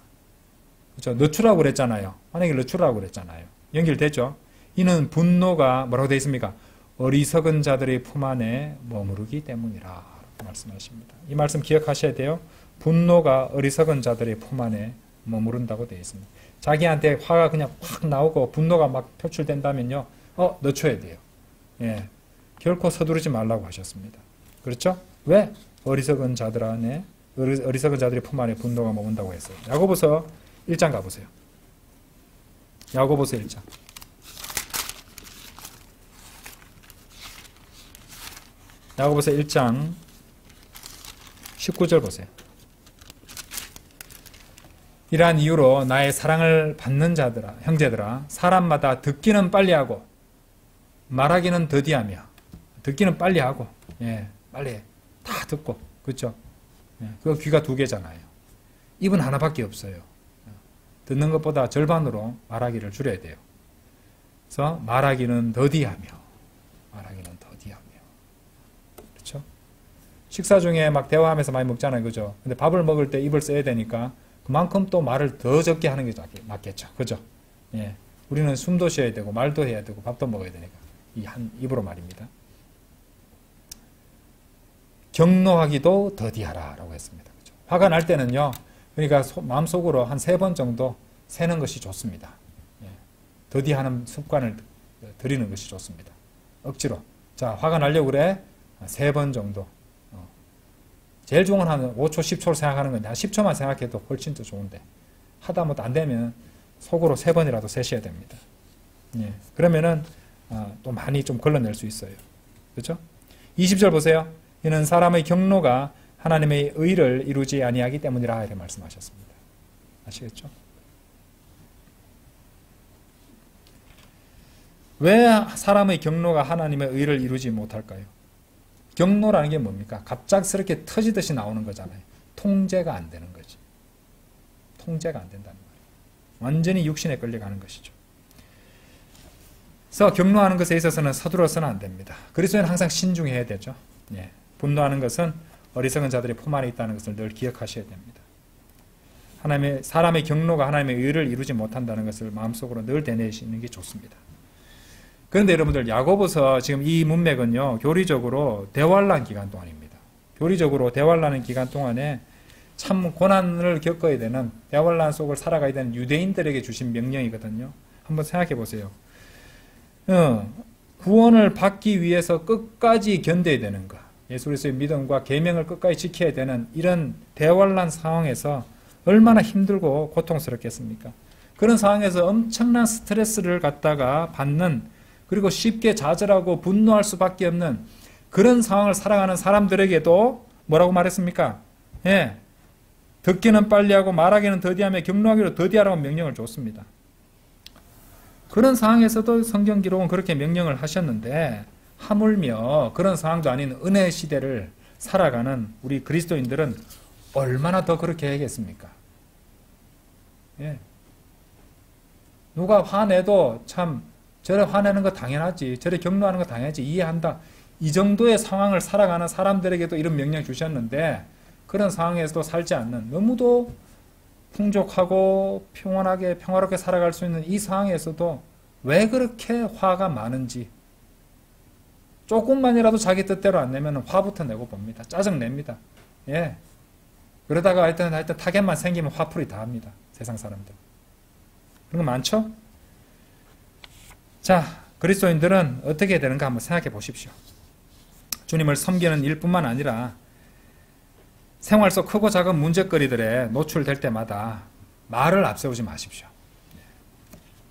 그렇죠? 늦추라고 그랬잖아요. 만약에 늦추라고 그랬잖아요. 연결되죠? 이는 분노가 뭐라고 되어 있습니까? 어리석은 자들의 품 안에 머무르기 때문이라 말씀하십니다. 이 말씀 기억하셔야 돼요. 분노가 어리석은 자들의 품 안에 머무른다고 되어 있습니다. 자기한테 화가 그냥 확 나오고 분노가 막 표출된다면요. 늦춰야 돼요. 예. 결코 서두르지 말라고 하셨습니다. 그렇죠? 왜? 어리석은 자들의 품 안에 분노가 머문다고 했어요. 야고보서 1장 가보세요. 야고보서 1장. 야고보서 1장 19절 보세요. 이러한 이유로 나의 사랑을 받는 자들아, 형제들아, 사람마다 듣기는 빨리 하고 말하기는 더디하며. 듣기는 빨리 하고, 예, 빨리 다 듣고, 그렇죠? 예, 그 귀가 두 개잖아요. 입은 하나밖에 없어요. 듣는 것보다 절반으로 말하기를 줄여야 돼요. 그래서 말하기는 더디하며, 그렇죠? 식사 중에 막 대화하면서 많이 먹잖아요, 그죠? 근데 밥을 먹을 때 입을 써야 되니까 그만큼 또 말을 더 적게 하는 게 맞겠죠, 그죠? 예, 우리는 숨도 쉬어야 되고 말도 해야 되고 밥도 먹어야 되니까 이 한 입으로 말입니다. 경노하기도 더디하라라고 했습니다. 그죠? 화가 날 때는요, 그러니까 마음속으로 한 3번 정도 세는 것이 좋습니다. 예. 더디하는 습관을 들이는 것이 좋습니다. 억지로. 자, 화가 나려고 그래? 3번 정도. 제일 좋은 건 한 5초, 10초로 생각하는 건데, 한 10초만 생각해도 훨씬 더 좋은데, 하다못해 안 되면 속으로 3번이라도 세셔야 됩니다. 예. 그러면은, 또 많이 좀 걸러낼 수 있어요. 그렇죠? 20절 보세요. 이는 사람의 경노가 하나님의 의를 이루지 아니하기 때문이라 이렇게 말씀하셨습니다. 아시겠죠? 왜 사람의 경노가 하나님의 의를 이루지 못할까요? 경노라는 게 뭡니까? 갑작스럽게 터지듯이 나오는 거잖아요. 통제가 안 되는 거지. 통제가 안 된다는 말이에요. 완전히 육신에 끌려가는 것이죠. 그래서 경노하는 것에 있어서는 서두러서는 안 됩니다. 그리스도인은 항상 신중해야 되죠. 예. 분노하는 것은 어리석은 자들의 품 안에 있다는 것을 늘 기억하셔야 됩니다. 사람의 경노가 하나님의 의를 이루지 못한다는 것을 마음속으로 늘 되뇌시는 게 좋습니다. 그런데 여러분들, 야고보서 지금 이 문맥은요, 교리적으로 대환란 기간 동안입니다. 교리적으로 대환란의 기간 동안에 참 고난을 겪어야 되는, 대환란 속을 살아가야 되는 유대인들에게 주신 명령이거든요. 한번 생각해 보세요. 구원을 받기 위해서 끝까지 견뎌야 되는 것, 예수 그리스도의 믿음과 계명을 끝까지 지켜야 되는 이런 대환란 상황에서 얼마나 힘들고 고통스럽겠습니까? 그런 상황에서 엄청난 스트레스를 갖다가 받는, 그리고 쉽게 좌절하고 분노할 수밖에 없는 그런 상황을 살아가는 사람들에게도 뭐라고 말했습니까? 예, 듣기는 빨리 하고 말하기는 더디하며 격노하기로 더디하라고 명령을 줬습니다. 그런 상황에서도 성경 기록은 그렇게 명령을 하셨는데, 하물며 그런 상황도 아닌 은혜 시대를 살아가는 우리 그리스도인들은 얼마나 더 그렇게 해야겠습니까? 예. 누가 화내도 참 저래 화내는 거 당연하지, 저래 격노하는 거 당연하지, 이해한다, 이 정도의 상황을 살아가는 사람들에게도 이런 명령 주셨는데, 그런 상황에서도 살지 않는, 너무도 풍족하고 평온하게 평화롭게 살아갈 수 있는 이 상황에서도 왜 그렇게 화가 많은지, 조금만이라도 자기 뜻대로 안 내면 화부터 내고 봅니다. 짜증 냅니다. 예. 그러다가 하여튼 타겟만 생기면 화풀이 다 합니다. 세상 사람들. 그런 거 많죠? 자, 그리스도인들은 어떻게 되는가 한번 생각해 보십시오. 주님을 섬기는 일뿐만 아니라 생활 속 크고 작은 문제거리들에 노출될 때마다 말을 앞세우지 마십시오.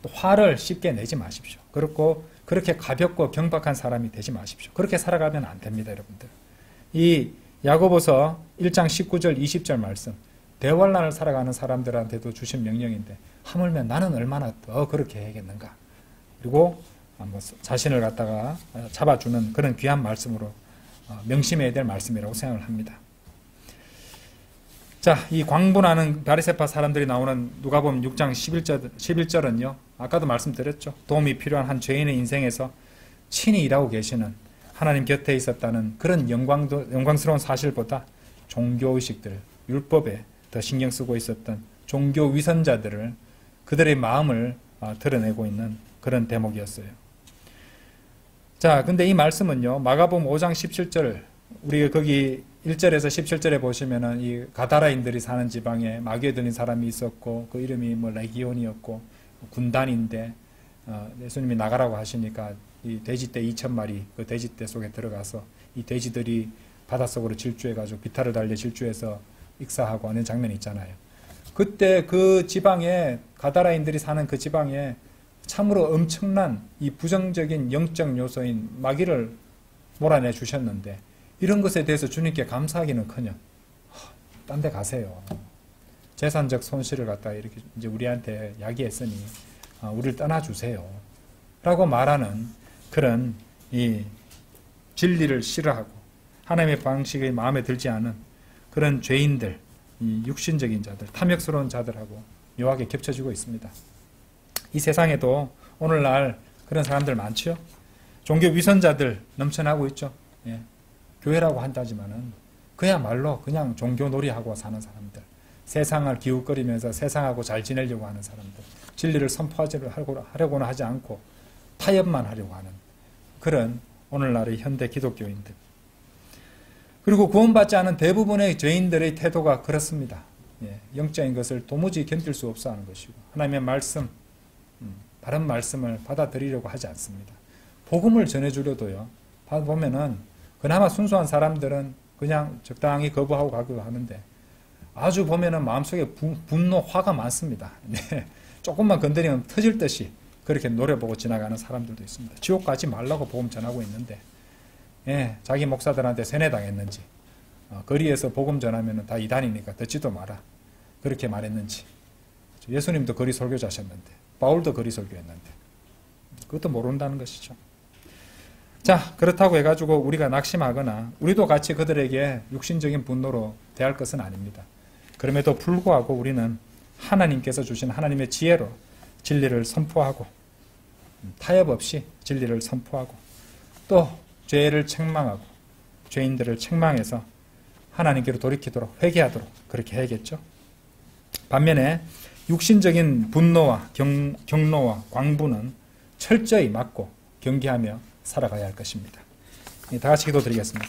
또 화를 쉽게 내지 마십시오. 그렇고 그렇게 가볍고 경박한 사람이 되지 마십시오. 그렇게 살아가면 안 됩니다, 여러분들. 이 야고보서 1장 19절 20절 말씀, 대환란을 살아가는 사람들한테도 주신 명령인데 하물며 나는 얼마나 더 그렇게 해야겠는가. 그리고 자신을 갖다가 잡아주는 그런 귀한 말씀으로 명심해야 될 말씀이라고 생각을 합니다. 자, 이 광분하는 바리새파 사람들이 나오는 누가복음 6장 11절은요. 아까도 말씀드렸죠. 도움이 필요한 한 죄인의 인생에서 친히 일하고 계시는 하나님 곁에 있었다는 그런 영광스러운 사실보다 종교의식들, 율법에 더 신경 쓰고 있었던 종교 위선자들을, 그들의 마음을 드러내고 있는 그런 대목이었어요. 자, 근데 이 말씀은요. 마가복음 5장 17절, 우리가 거기 1절에서 17절에 보시면은 이 가다라인들이 사는 지방에 마귀에 들린 사람이 있었고, 그 이름이 레기온이었고, 군단인데, 예수님이 나가라고 하시니까 이 돼지떼 2,000마리 그 돼지떼 속에 들어가서 이 돼지들이 바닷속으로 질주해가지고 비탈을 달려 질주해서 익사하고 하는 장면이 있잖아요. 그때 그 지방에, 가다라인들이 사는 그 지방에 참으로 엄청난 이 부정적인 영적 요소인 마귀를 몰아내 주셨는데, 이런 것에 대해서 주님께 감사하기는커녕 딴 데 가세요. 재산적 손실을 갖다가 이렇게 이제 우리한테 야기했으니 우리를 떠나주세요. 라고 말하는 그런 이 진리를 싫어하고 하나님의 방식이 마음에 들지 않은 그런 죄인들, 이 육신적인 자들, 탐욕스러운 자들하고 묘하게 겹쳐지고 있습니다. 이 세상에도 오늘날 그런 사람들 많죠. 종교 위선자들 넘쳐나고 있죠. 예. 교회라고 한다지만은 그야말로 그냥 종교놀이하고 사는 사람들, 세상을 기웃거리면서 세상하고 잘 지내려고 하는 사람들, 진리를 선포하려고는 하지 않고 타협만 하려고 하는 그런 오늘날의 현대 기독교인들. 그리고 구원받지 않은 대부분의 죄인들의 태도가 그렇습니다. 예, 영적인 것을 도무지 견딜 수 없어 하는 것이고, 하나님의 말씀, 바른 말씀을 받아들이려고 하지 않습니다. 복음을 전해주려도요, 보면은 그나마 순수한 사람들은 그냥 적당히 거부하고 가기도 하는데, 아주 보면은 마음속에 분노, 화가 많습니다. 네, 조금만 건드리면 터질 듯이 그렇게 노려보고 지나가는 사람들도 있습니다. 지옥 가지 말라고 복음 전하고 있는데, 예, 자기 목사들한테 세뇌당했는지, 거리에서 복음 전하면 다 이단이니까 듣지도 마라, 그렇게 말했는지, 예수님도 거리 설교자셨는데, 바울도 거리 설교했는데, 그것도 모른다는 것이죠. 자, 그렇다고 해가지고 우리가 낙심하거나 우리도 같이 그들에게 육신적인 분노로 대할 것은 아닙니다. 그럼에도 불구하고 우리는 하나님께서 주신 하나님의 지혜로 진리를 선포하고, 타협 없이 진리를 선포하고, 또 죄를 책망하고 죄인들을 책망해서 하나님께로 돌이키도록, 회개하도록 그렇게 해야겠죠. 반면에 육신적인 분노와 격노와 광분은 철저히 막고 경계하며 살아가야 할 것입니다. 다 같이 기도드리겠습니다.